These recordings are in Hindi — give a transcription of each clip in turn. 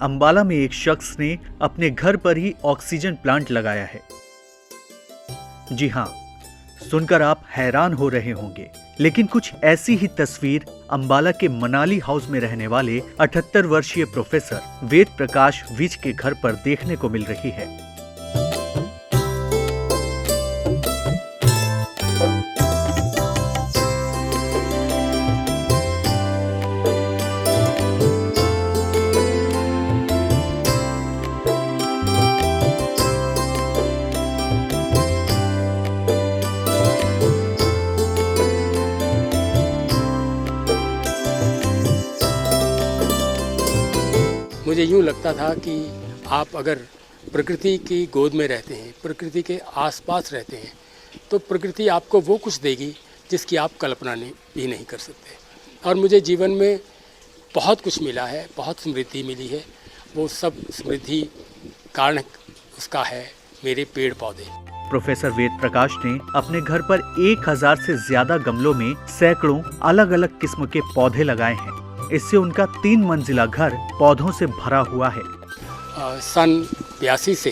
अंबाला में एक शख्स ने अपने घर पर ही ऑक्सीजन प्लांट लगाया है। जी हां, सुनकर आप हैरान हो रहे होंगे, लेकिन कुछ ऐसी ही तस्वीर अंबाला के मनाली हाउस में रहने वाले 78 वर्षीय प्रोफेसर वेद प्रकाश विज के घर पर देखने को मिल रही है। मुझे यूँ लगता था कि आप अगर प्रकृति की गोद में रहते हैं, प्रकृति के आसपास रहते हैं, तो प्रकृति आपको वो कुछ देगी जिसकी आप कल्पना भी नहीं कर सकते। और मुझे जीवन में बहुत कुछ मिला है, बहुत समृद्धि मिली है। वो सब समृद्धि कारण उसका है मेरे पेड़ पौधे। प्रोफेसर वेद प्रकाश ने अपने घर पर 1000 से ज्यादा गमलों में सैकड़ों अलग अलग किस्म के पौधे लगाए हैं। इससे उनका 3 मंजिला घर पौधों से भरा हुआ है। सन 82 से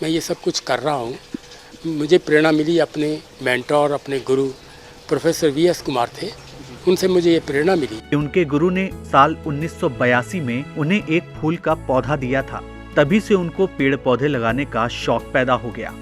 मैं ये सब कुछ कर रहा हूँ। मुझे प्रेरणा मिली अपने मेंटोर, अपने गुरु प्रोफेसर VS कुमार थे, उनसे मुझे ये प्रेरणा मिली। उनके गुरु ने साल 1982 में उन्हें एक फूल का पौधा दिया था। तभी से उनको पेड़ पौधे लगाने का शौक पैदा हो गया।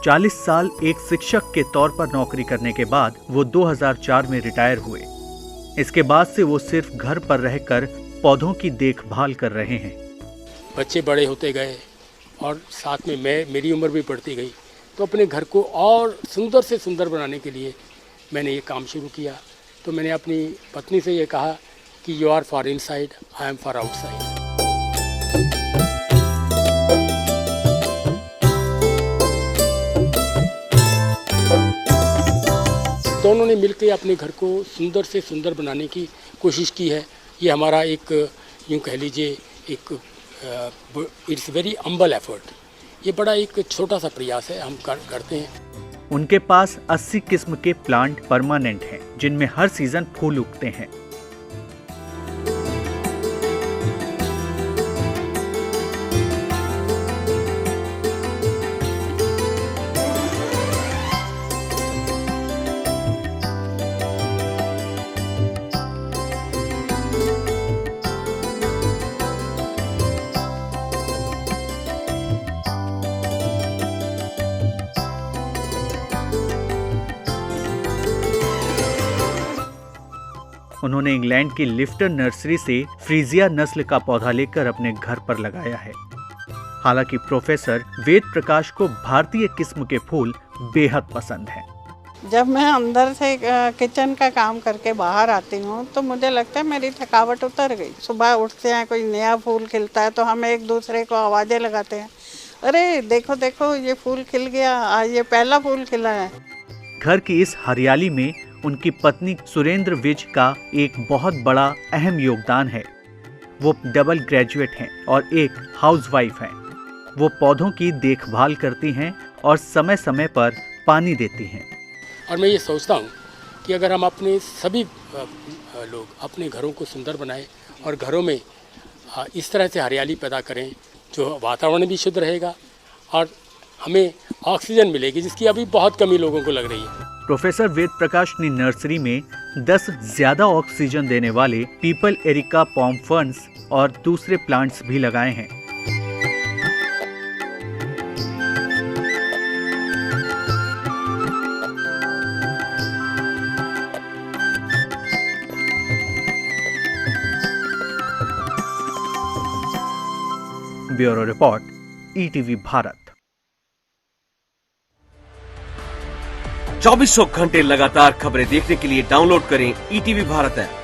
चालीस साल एक शिक्षक के तौर पर नौकरी करने के बाद वो 2004 में रिटायर हुए। इसके बाद से वो सिर्फ घर पर रहकर पौधों की देखभाल कर रहे हैं। बच्चे बड़े होते गए और साथ में मेरी उम्र भी बढ़ती गई, तो अपने घर को और सुंदर से सुंदर बनाने के लिए मैंने ये काम शुरू किया। तो मैंने अपनी पत्नी से ये कहा कि you are for inside, I am for outside. दोनों ने मिलकर अपने घर को सुंदर से सुंदर बनाने की कोशिश की है। ये हमारा एक यूँ कह लीजिए एक इट्स वेरी हम्बल एफर्ट। ये बड़ा एक छोटा सा प्रयास है, हम करते हैं। उनके पास 80 किस्म के प्लांट परमानेंट हैं, जिनमें हर सीजन फूल उगते हैं। उन्होंने इंग्लैंड की लिफ्टर नर्सरी से फ्रीजिया नस्ल का पौधा लेकर अपने घर पर लगाया है। हालांकि प्रोफेसर वेद प्रकाश को भारतीय किस्म के फूल बेहद पसंद हैं। जब मैं अंदर से किचन का काम करके बाहर आती हूँ तो मुझे लगता है मेरी थकावट उतर गई। सुबह उठते हैं, कोई नया फूल खिलता है तो हम एक दूसरे को आवाज़ें लगाते हैं, अरे देखो देखो ये फूल खिल गया, आज ये पहला फूल खिला है। घर की इस हरियाली में उनकी पत्नी सुरेंद्र विज का एक बहुत बड़ा अहम योगदान है। वो डबल ग्रेजुएट हैं और एक हाउसवाइफ हैं। वो पौधों की देखभाल करती हैं और समय समय पर पानी देती हैं। और मैं ये सोचता हूँ कि अगर हम अपने सभी लोग अपने घरों को सुंदर बनाएं और घरों में इस तरह से हरियाली पैदा करें, जो वातावरण भी शुद्ध रहेगा और हमें ऑक्सीजन मिलेगी, जिसकी अभी बहुत कमी लोगों को लग रही है। प्रोफेसर वेद प्रकाश ने नर्सरी में 10 ज्यादा ऑक्सीजन देने वाले पीपल एरिका पॉम फर्न्स और दूसरे प्लांट्स भी लगाए हैं। Bureau report, ETV Bharat. 24 घंटे लगातार खबरें देखने के लिए डाउनलोड करें ईटीवी भारत ऐप।